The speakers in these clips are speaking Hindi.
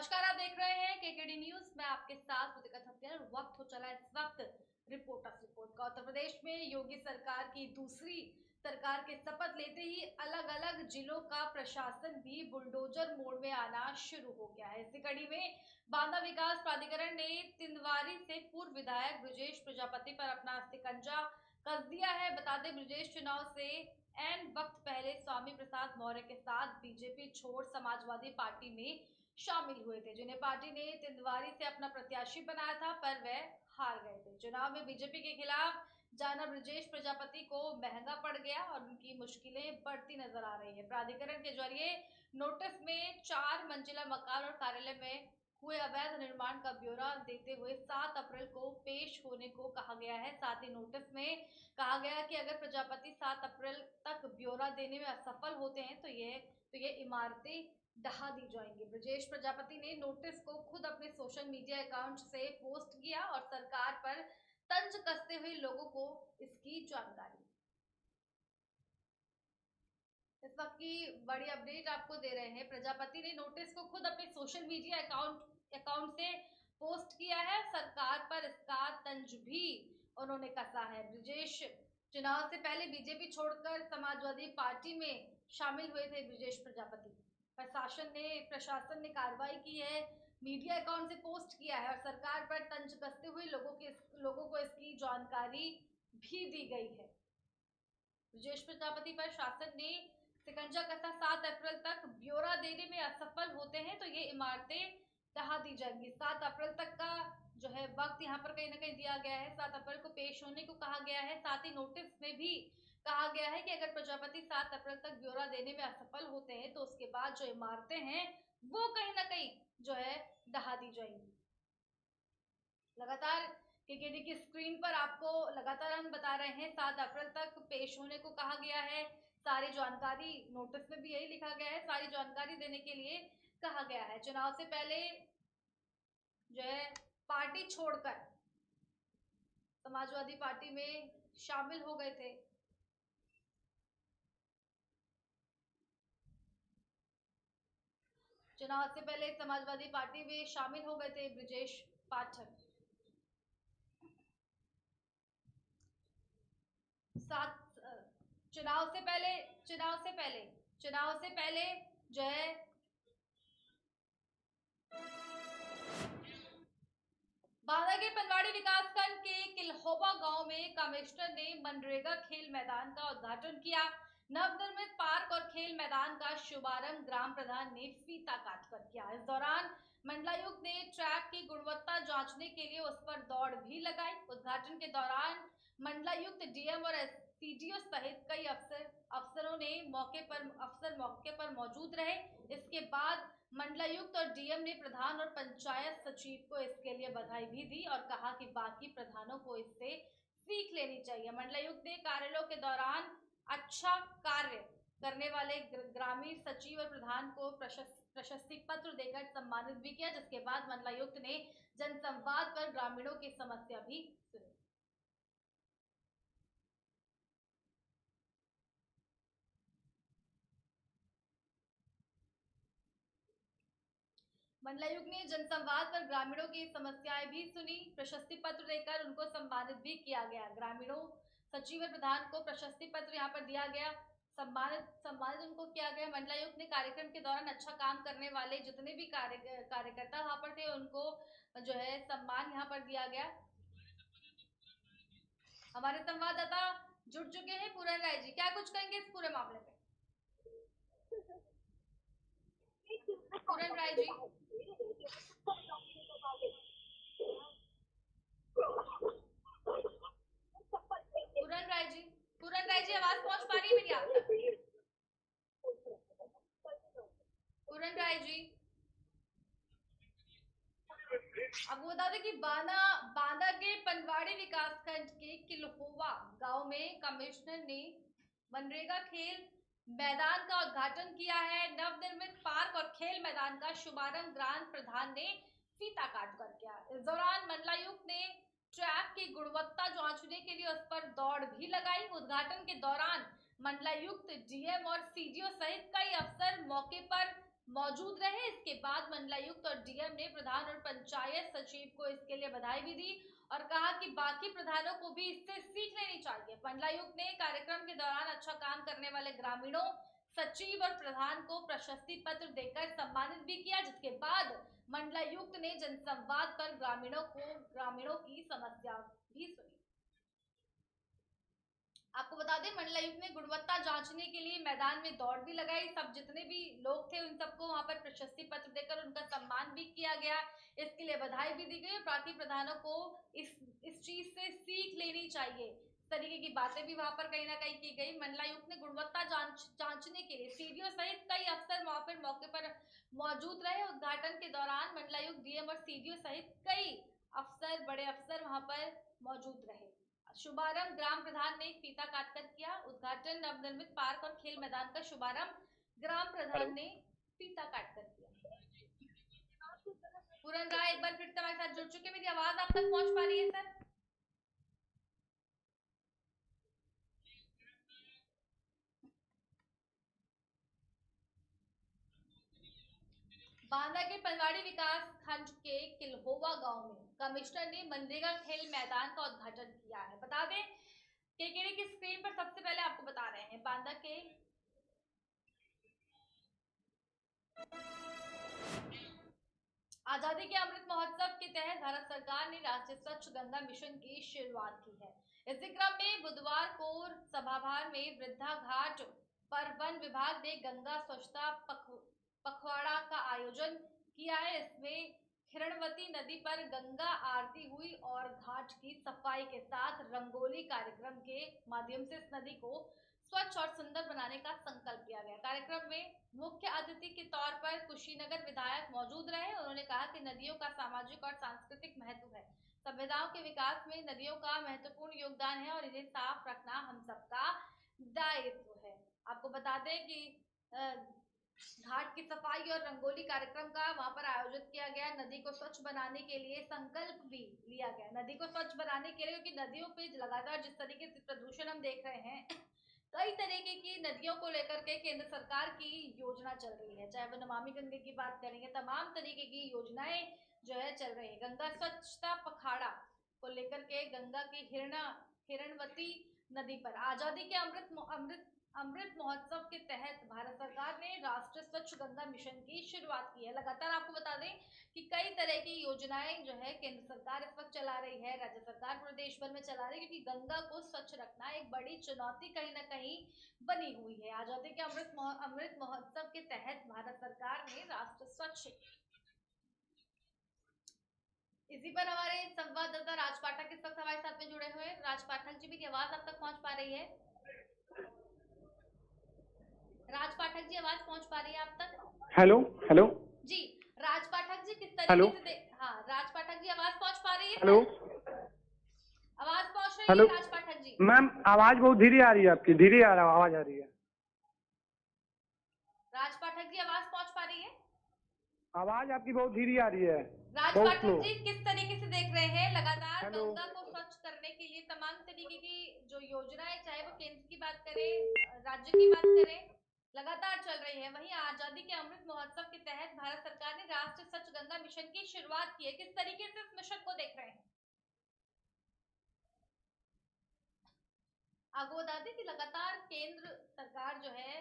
नमस्कार, आप देख रहे हैं केकेडी न्यूज। मैं आपके साथ प्रतिका थपलियाल। वक्त हो चला इस वक्त रिपोर्ट का। उत्तर प्रदेश में योगी सरकार की दूसरी सरकार के शपथ लेते ही अलग अलग जिलों का प्रशासन भी बुलडोजर मोड में आना शुरू हो गया है। इसी कड़ी में बांदा विकास प्राधिकरण ने तिंदवारी से पूर्व विधायक ब्रजेश प्रजापति पर अपना शिकंजा कस दिया है। बता दें, ब्रजेश चुनाव से एन वक्त पहले स्वामी प्रसाद मौर्य के साथ बीजेपी छोड़ समाजवादी पार्टी में शामिल हुए थे, जिन्हें पार्टी ने तिंदवारी से अपना प्रत्याशी बनाया था, पर वह हार गए थे। चुनाव में बीजेपी के खिलाफ जाना ब्रजेश प्रजापति को महंगा पड़ गया और उनकी मुश्किलें बढ़ती नजर आ रही है। प्राधिकरण के जरिए नोटिस में 4 मंजिला मकान और कार्यालय में हुए अवैध निर्माण का ब्यौरा देते हुए 7 अप्रैल को पेश होने को कहा गया है। साथ ही नोटिस में कहा गया कि अगर प्रजापति 7 अप्रैल तक ब्यौरा देने में असफल होते हैं तो ये इमारतें ढहा दी जाएंगी। ब्रजेश प्रजापति ने नोटिस को खुद अपने सोशल मीडिया अकाउंट से पोस्ट किया और सरकार पर तंज कसते हुए लोगों को इसकी जानकारी। इस वक्त की बड़ी अपडेट आपको दे रहे हैं। प्रजापति ने नोटिस को खुद अपने सोशल मीडिया अकाउंट से पोस्ट किया है। सरकार पर इसका तंज भी उन्होंने कसा है। ब्रजेश चुनाव से पहले बीजेपी छोड़कर समाजवादी पार्टी में शामिल हुए थे। ब्रजेश प्रजापति प्रशासन ने कार्रवाई की है, मीडिया अकाउंट से पोस्ट किया है और सरकार पर तंज कसते हुए लोगों को इसकी जानकारी भी दी गई है। ब्रजेश प्रजापति पर शासन ने शिकंजा कसा। 7 अप्रैल तक ब्यौरा देने में असफल होते हैं तो ये इमारतें ढहा दी जाएंगी। 7 अप्रैल तक का जो है वक्त यहाँ पर कहीं ना कहीं दिया गया है। 7 अप्रैल को पेश होने को कहा गया है। साथ ही नोटिस में भी कहा गया है कि अगर प्रजापति 7 अप्रैल तक ब्यौरा देने में असफल होते हैं तो उसके बाद जो इमारतें हैं वो कहीं ना कहीं जो है ढहा दी जाएंगी। लगातार केकेडी की स्क्रीन पर आपको लगातार हम बता रहे हैं 7 अप्रैल तक पेश होने को कहा गया है। सारी जानकारी नोटिस में भी यही लिखा गया है, सारी जानकारी देने के लिए कहा गया है। चुनाव से पहले जो है पार्टी छोड़कर समाजवादी पार्टी में शामिल हो गए थे। चुनाव से पहले समाजवादी पार्टी में शामिल हो गए थे ब्रजेश पाठक। सात चुनाव से पहले जो है बांदा के पनवाड़ी विकासखंड के किल्होबा गांव में कमिश्नर ने मनरेगा खेल मैदान का उद्घाटन किया। नवनिर्मित पार्क और खेल मैदान का शुभारंभ ग्राम प्रधान ने फीता काटकर किया। इस दौरान मंडलायुक्त ने ट्रैक की गुणवत्ता जांचने के लिए उस पर दौड़ भी लगाई। उद्घाटन के दौरान मंडलायुक्त, डीएम और सीडीओ सहित कई अफसरों ने मौके पर मौजूद रहे। इसके बाद मंडलायुक्त और डीएम ने प्रधान और पंचायत सचिव को इसके लिए बधाई भी दी और कहा कि बाकी प्रधानों को इससे सीख लेनी चाहिए। मंडलायुक्त ने कार्यालयों के दौरान अच्छा कार्य करने वाले ग्रामीण सचिव और प्रधान को प्रशस्ति पत्र देकर सम्मानित भी किया, जिसके बाद मंडलायुक्त ने जनसंवाद पर ग्रामीणों की समस्या भी सुनी। मंडलायुक्त ने जनसंवाद पर ग्रामीणों की समस्याएं भी सुनी। प्रशस्ति पत्र देकर उनको सम्मानित भी किया गया। ग्रामीणों, सचिव और प्रधान को प्रशस्ति पत्र यहाँ पर दिया गया, सम्मानित उनको किया गया। मंडलायुक्त ने कार्यक्रम के दौरान अच्छा काम करने वाले जितने भी कार्यकर्ता वहां पर थे उनको जो है सम्मान यहाँ पर दिया गया। हमारे संवाददाता जुड़ चुके हैं, पूरन राय जी, क्या कुछ कहेंगे इस पूरे मामले में? पूरन राय जी, पूरन राय जी आवाज पहुंच पा रही है मेरी आप तक? पूरन राय जी, आपको बता दें कि बांदा के पनवाड़ी विकासखंड के किल्होवा गांव में कमिश्नर ने मनरेगा खेल मैदान का उद्घाटन किया है। नवनिर्मित पार्क और खेल मैदान का शुभारंभ ग्राम प्रधान ने फीता काट कर किया। इस दौरान मंडलायुक्त ने ट्रैक की गुणवत्ता जांचने के लिए उस पर दौड़ भी लगाई। उद्घाटन के दौरान मंडलायुक्त, डीएम और सीडीओ सहित कई अफसर मौके पर मौजूद रहे। इसके बाद मंडलायुक्त और डीएम ने प्रधान और पंचायत सचिव को इसके लिए बधाई भी दी और कहा कि बाकी प्रधानों को भी इससे सीख लेनी चाहिए। मंडलायुक्त ने कार्यक्रम के दौरान अच्छा काम करने वाले ग्रामीणों, सचिव और प्रधान को प्रशस्ति पत्र देकर सम्मानित भी किया, जिसके बाद मंडलायुक्त ने जनसंवाद पर ग्रामीणों की समस्या भी सुनी। आपको बता दें, मंडलायुक्त ने गुणवत्ता जांचने के लिए मैदान में दौड़ भी लगाई। सब जितने भी लोग थे उन सबको वहां पर प्रशस्ति पत्र देकर उनका सम्मान भी किया गया। इसके लिए बधाई भी दी गई और बाकी प्रधानों को इस चीज से सीख लेनी चाहिए, इस तरीके की बातें भी वहां पर कहीं ना कहीं की गई। मंडलायुक्त ने गुणवत्ता जांचने के लिए सीडीओ सहित कई अफसर मौके पर मौजूद रहे। उद्घाटन के दौरान मंडलायुक्त, डीएम और सीडीओ सहित कई बड़े अफसर वहां पर मौजूद रहे। शुभारंभ ग्राम प्रधान ने फीता काटकर किया। उद्घाटन नवनिर्मित पार्क और खेल मैदान का शुभारंभ ग्राम प्रधान ने फीता काटकर किया। पूरन राय एक बार फिर से हमारे साथ जुड़ चुके, मेरी आवाज आप तक पहुंच पा रही है सर? बांदा के पनवाड़ी विकास खंड के किल्होवा गांव में कमिश्नर ने मनरेगा खेल मैदान का उद्घाटन किया है। बता दें, केकेडी की स्क्रीन पर सबसे पहले आपको बता रहे हैं, बांदा के आजादी के अमृत महोत्सव के तहत भारत सरकार ने राष्ट्रीय स्वच्छ गंगा मिशन की शुरुआत की है। इसी क्रम में बुधवार को सभागार में वृद्धा घाट पर वन विभाग ने गंगा स्वच्छता पखवाड़ा का आयोजन किया है। इसमें हिरणवती नदी पर गंगा आरती हुई और घाट की सफाई के साथ रंगोली कार्यक्रम के माध्यम से इस नदी को स्वच्छ और सुंदर बनाने का संकल्प लिया गया। कार्यक्रम में मुख्य अतिथि के तौर पर कुशीनगर विधायक मौजूद रहे। उन्होंने कहा कि नदियों का सामाजिक और सांस्कृतिक महत्व है। सभ्यताओं के विकास में नदियों का महत्वपूर्ण योगदान है और इन्हें साफ रखना हम सबका दायित्व है। आपको बता दें कि घाट की सफाई और रंगोली कार्यक्रम का वहां पर आयोजित किया गया। नदी को स्वच्छ बनाने के लिए संकल्प भी लिया गया। नदी को स्वच्छ बनाने के लिए, क्योंकि नदियों पे लगातार जिस तरीके से प्रदूषण हम देख रहे हैं, कई तरीके की नदियों को लेकर के केंद्र सरकार की योजना चल रही है, चाहे वो नमामि गंगे की बात करेंगे, तमाम तरीके की योजनाएं जो है चल रही है। गंगा स्वच्छता पखवाड़ा को लेकर के गंगा की हिरणवती नदी पर आजादी के अमृत महोत्सव के तहत भारत सरकार ने राष्ट्रीय स्वच्छ गंगा मिशन की शुरुआत की है। लगातार आपको बता दें कि कई तरह की योजनाएं जो है केंद्र सरकार इस वक्त चला रही है, राज्य सरकार पूरे देश भर में चला रही है, क्योंकि गंगा को स्वच्छ रखना एक बड़ी चुनौती कहीं ना कहीं बनी हुई है। आजादी के अमृत महोत्सव के तहत भारत सरकार ने राष्ट्रीय स्वच्छ। इसी पर हमारे संवाददाता राज पाठक इस वक्त हमारे साथ में जुड़े हुए हैं। राज पाठक जी, मेरी आवाज आप तक पहुंच पा रही है? राज पाठक जी, आवाज पहुंच पा रही है आप तक? हेलो हेलो जी, राज पाठक जी किस हेलो तरीके से हाँ, राज पाठक जी आवाज पहुंच पा रही है? हेलो आवाज पहुंच रही हेलो है राज पाठक जी? मैम, आवाज बहुत धीरे आ रही है आपकी, धीरे आवाज आ रही है। राज पाठक जी आवाज पहुंच पा रही है? आवाज आपकी बहुत धीरे आ रही है, राज बहुत पाठक स्लो। जी किस तरीके से देख रहे हैं लगातार हेलो गंगा को स्वच्छ करने के लिए तमाम तरीके की जो योजनाएं, चाहे वो केंद्र की बात करें, राज्य की बात करें, लगातार चल रही है। वहीं आजादी के अमृत महोत्सव के तहत भारत सरकार ने राष्ट्रीय स्वच्छ गंगा मिशन की शुरुआत की है। किस तरीके से इस मिशन को देख रहे हैं? आपको बता दें कि लगातार केंद्र सरकार जो है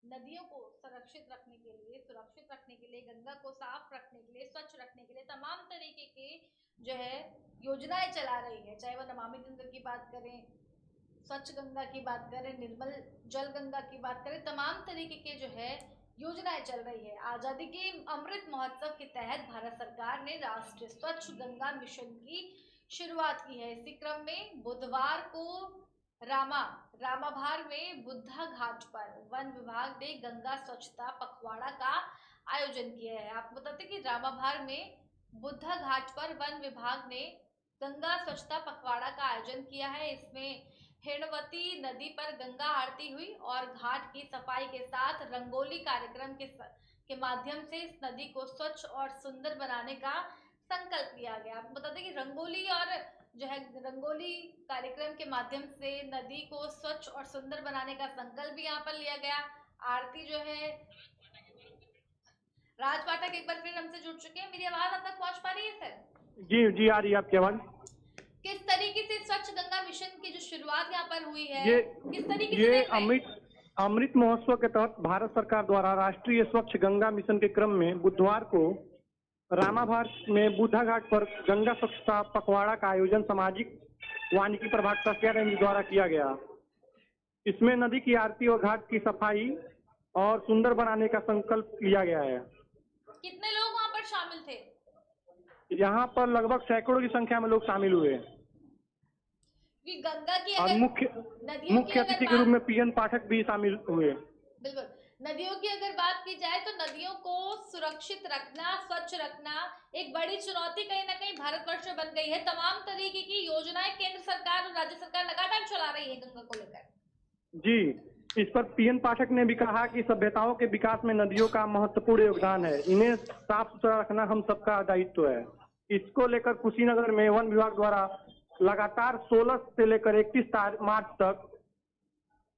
नदियों को सुरक्षित रखने के लिए, गंगा को साफ रखने के लिए, स्वच्छ रखने के लिए तमाम तरीके के जो है योजनाएं चला रही है, चाहे वो नमामि गंगा की बात करें, स्वच्छ गंगा की बात करें, निर्मल जल गंगा की बात करें, तमाम तरीके के जो है योजनाएं चल रही है। आजादी के अमृत महोत्सव के तहत भारत सरकार ने राष्ट्रीय स्वच्छ गंगा मिशन की शुरुआत की है। इसी क्रम में बुधवार को रामाभार में बुद्धा घाट पर वन विभाग ने गंगा स्वच्छता पखवाड़ा का आयोजन किया है। आपको बताते कि रामाभार में बुद्धा घाट पर वन विभाग ने गंगा स्वच्छता पखवाड़ा का आयोजन किया है। इसमें हिरणवती नदी पर गंगा आरती हुई और घाट की सफाई के साथ रंगोली कार्यक्रम के माध्यम से इस नदी को स्वच्छ और सुंदर बनाने का संकल्प लिया गया। आपको बता दें कि रंगोली कार्यक्रम के माध्यम से नदी को स्वच्छ और सुंदर बनाने का संकल्प भी यहाँ पर लिया गया। आरती जो है राज पाठक एक बार फिर हमसे जुड़ चुके हैं। मेरी आवाज आप तक पहुंच पा रही है सर? जी आ रही है आपकी आवाज। किस तरीके से स्वच्छ गंगा मिशन की जो शुरुआत यहाँ पर हुई है, ये किस तरीके से ये देख रहे हैं? अमृत महोत्सव के तहत भारत सरकार द्वारा राष्ट्रीय स्वच्छ गंगा मिशन के क्रम में बुधवार को रामाभार में बुद्धा घाट पर गंगा स्वच्छता पखवाड़ा का आयोजन सामाजिक वानिकी प्रभाग तस्या रेंज द्वारा किया गया। इसमें नदी की आरती और घाट की सफाई और सुंदर बनाने का संकल्प लिया गया है। कितने लोग वहाँ पर शामिल थे? यहाँ पर लगभग सैकड़ों की संख्या में लोग शामिल हुए कि गंगा की और अगर नदियों की मुख्य अगर अतिथि के रूप में पीएन पाठक भी शामिल हुए। बिल्कुल, नदियों की अगर बात की जाए तो नदियों को सुरक्षित रखना, स्वच्छ रखना एक बड़ी चुनौती कहीं ना कहीं भारतवर्ष में बन गई है। तमाम तरीके की योजनाएं केंद्र सरकार और राज्य सरकार लगातार चला रही है गंगा को लेकर। जी, इस पर पीएन पाठक ने भी कहा कि सभ्यताओं के विकास में नदियों का महत्वपूर्ण योगदान है। इन्हें साफ सुथरा रखना हम सबका दायित्व है। इसको लेकर कुशीनगर में वन विभाग द्वारा लगातार 16 से लेकर 31 मार्च तक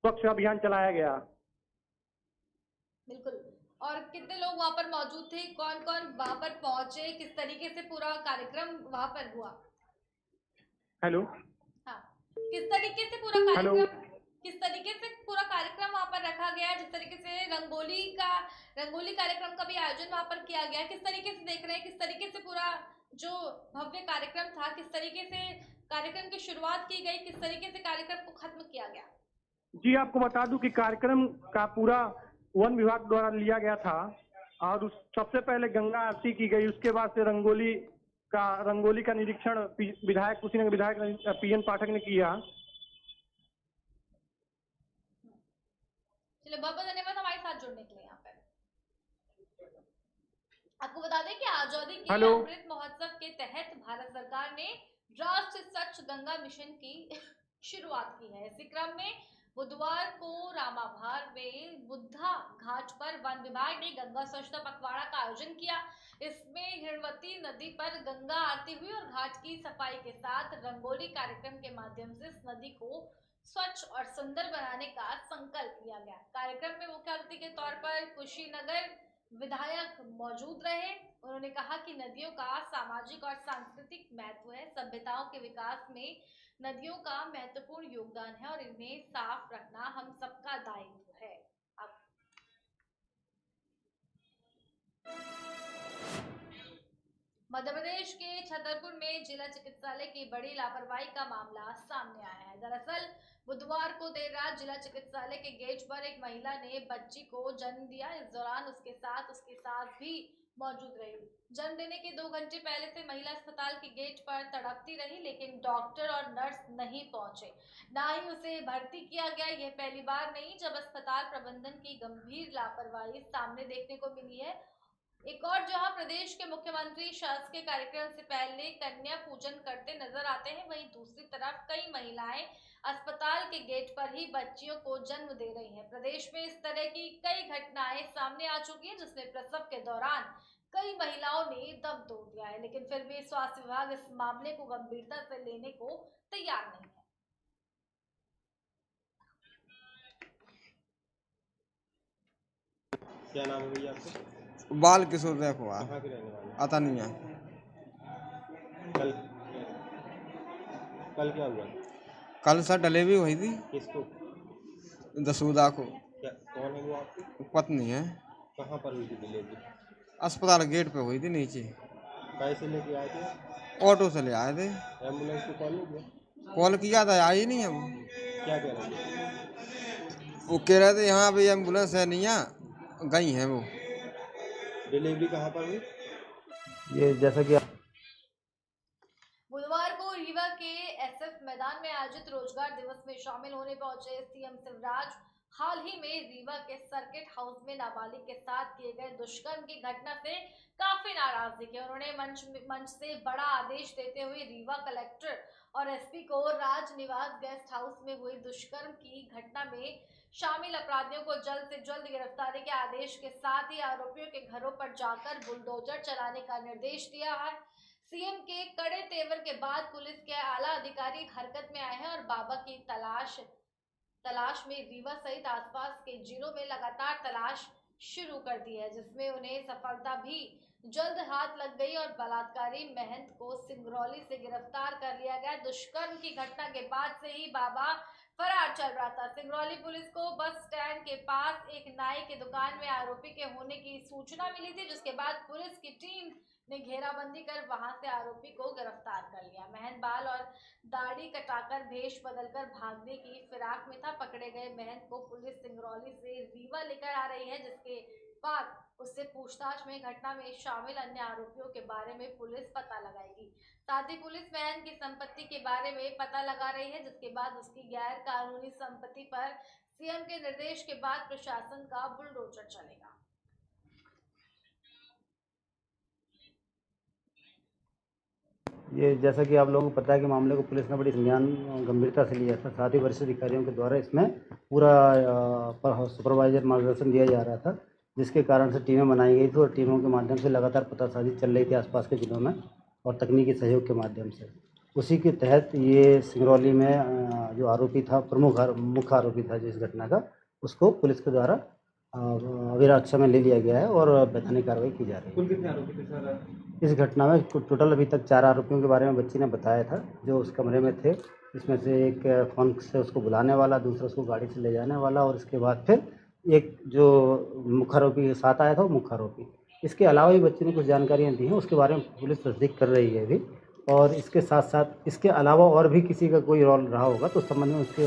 स्वच्छ अभियान चलाया गया। बिल्कुल। और कितने लोग वहां पर मौजूद थे, कौन कौन वहां पर पहुंचे, किस तरीके से पूरा कार्यक्रम वहां पर हुआ? हेलो। हाँ, किस तरीके से पूरा हेलो। कार्यक्रम किस तरीके से पूरा कार्यक्रम वहां पर रखा गया, जिस तरीके से रंगोली कार्यक्रम का भी आयोजन वहां पर किया गया, किस तरीके से देख रहे हैं, किस तरीके से पूरा जो भव्य कार्यक्रम था, किस तरीके से कार्यक्रम की शुरुआत की गई, किस तरीके से कार्यक्रम को खत्म किया गया? जी, आपको बता दूं कि कार्यक्रम का पूरा वन विभाग द्वारा लिया गया था और सबसे पहले गंगा आरती की गई। उसके बाद से रंगोली का निरीक्षण विधायक कुशीनगर विधायक पीएन पाठक ने किया। चलिए, बहुत बहुत धन्यवाद हमारे साथ जुड़ने के लिए। यहाँ पर आपको बता दें कि आजादी के अमृत महोत्सव के तहत भारत सरकार ने राष्ट्रीय स्वच्छ गंगा मिशन की शुरुआत की है। इसी क्रम में बुधवार को रामाभार में बुद्धा घाट पर वन विभाग ने गंगा स्वच्छता पखवाड़ा का आयोजन किया। इसमें हिरणवती नदी पर गंगा आरती हुई और घाट की सफाई के साथ रंगोली कार्यक्रम के माध्यम से इस नदी को स्वच्छ और सुंदर बनाने का संकल्प लिया गया। कार्यक्रम में मुख्य अतिथि के तौर पर कुशीनगर विधायक मौजूद रहे। उन्होंने कहा कि नदियों का सामाजिक और सांस्कृतिक महत्व है। सभ्यताओं के विकास में नदियों का महत्वपूर्ण योगदान है और इन्हें साफ रखना हम सबका दायित्व है। अब मध्य प्रदेश के छतरपुर में जिला चिकित्सालय की बड़ी लापरवाही का मामला सामने आया है। दरअसल बुधवार को देर रात जिला चिकित्सालय के गेट पर एक महिला ने बच्ची को जन्म दिया। इस दौरान उसके सास भी मौजूद रही। जन्म देने के 2 घंटे पहले से महिला अस्पताल के गेट पर तड़पती रही, लेकिन डॉक्टर और नर्स नहीं पहुंचे, ना ही उसे भर्ती किया गया। यह पहली बार नहीं जब अस्पताल प्रबंधन की गंभीर लापरवाही सामने देखने को मिली है। एक और जहां प्रदेश के मुख्यमंत्री शासकीय कार्यक्रम से पहले कन्या पूजन करते नजर आते हैं, वहीं दूसरी तरफ कई महिलाएं अस्पताल के गेट पर ही बच्चियों को जन्म दे रही हैं। प्रदेश में इस तरह की कई घटनाएं सामने आ चुकी हैं, जिसमें प्रसव के दौरान कई महिलाओं ने दम तोड़ दिया है, लेकिन फिर भी स्वास्थ्य विभाग इस मामले को गंभीरता से लेने को तैयार नहीं है। क्या नाम है भैया आपका? बाल किशोर देखो कहाँ के रहने वाले? अतनिया। कल कल क्या हुआ? कल सर डिलीवरी हुई थी किसको? दसूदा को। क्या कौन है वो आपकी? पत्नी है। कहाँ पर हुई थी डिलीवरी? अस्पताल गेट पे हुई थी नीचे। कैसे लेके आए थे? ऑटो से ले आए थे। एम्बुलेंस को कॉल नहीं किया? कॉल किया था, आई नहीं है वो। क्या कह रहे थे? वो कह रहे थे यहाँ भी एम्बुलेंस है नहीं है, गई हैं वो। डिलीवरी कहाँ पर हुई? ये जैसा कि बुधवार को रीवा के एसएफ मैदान में आयोजित रोजगार दिवस में शामिल होने पहुंचे सीएम शिवराज हाल ही में रीवा के सर्किट हाउस में नाबालिग के साथ किए गए दुष्कर्म की घटना से काफी नाराज दिखे। उन्होंने मंच से बड़ा आदेश देते हुए रीवा कलेक्टर और एसपी को राजनिवास गेस्ट हाउस में हुई दुष्कर्म की घटना में शामिल अपराधियों को जल्द से जल्द गिरफ्तारी के आदेश के साथ ही आरोपियों के घरों पर जाकर बुलडोजर चलाने का निर्देश दिया है। सीएम के कड़े तेवर के बाद पुलिस के आला अधिकारी हरकत में आए हैं और बाबा की तलाश में रीवा सहित आसपास के जिलों में लगातार तलाश शुरू कर दी है, जिसमें उन्हें सफलता भी जल्द हाथ लग गई और बलात्कारी महंत को सिंगरौली से गिरफ्तार कर लिया गया। दुष्कर्म की घटना के बाद से ही बाबा फरार चल रहा था। सिंगरौली पुलिस को बस स्टैंड के पास एक नाई की दुकान में आरोपी के होने की सूचना मिली थी, जिसके बाद पुलिस की टीम ने घेराबंदी कर वहां से आरोपी को गिरफ्तार कर लिया। महंत बाल और दाढ़ी कटाकर भेष बदलकर भागने की फिराक में था। पकड़े गए महंत को पुलिस सिंगरौली से रीवा लेकर आ रही है, जिसके बाद उससे पूछताछ में घटना में शामिल अन्य आरोपियों के बारे में पुलिस पता लगाएगी। साथ ही पुलिस महंत की संपत्ति के बारे में पता लगा रही है, जिसके बाद उसकी गैर कानूनी संपत्ति पर सीएम के निर्देश के बाद प्रशासन का बुलडोजर चलेगा। ये जैसा कि आप लोगों को पता है कि मामले को पुलिस ने बड़ी संज्ञान गंभीरता से लिया था। साथ ही वरिष्ठ अधिकारियों के द्वारा इसमें पूरा सुपरवाइजर मार्गदर्शन दिया जा रहा था, जिसके कारण से टीमें बनाई गई थी और टीमों के माध्यम से लगातार पतासाजी चल रही थी आसपास के जिलों में और तकनीकी सहयोग के माध्यम से। उसी के तहत ये सिंगरौली में जो आरोपी था, मुख्य आरोपी था जिस घटना का, उसको पुलिस के द्वारा अभिरक्षा में ले लिया गया है और वैधानिक कार्रवाई की जा रही है। कुल कितने आरोपी थे सर? इस घटना में टोटल अभी तक 4 आरोपियों के बारे में बच्ची ने बताया था जो उस कमरे में थे। इसमें से एक फ़ोन से उसको बुलाने वाला, दूसरा उसको गाड़ी से ले जाने वाला और इसके बाद फिर एक जो मुख्य आरोपी के साथ आया था वो मुख्य आरोपी। इसके अलावा भी बच्ची ने कुछ जानकारियाँ दी हैं, उसके बारे में पुलिस तस्दीक कर रही है अभी। और इसके साथ साथ इसके अलावा और भी किसी का कोई रोल रहा होगा तो उस संबंध में उसके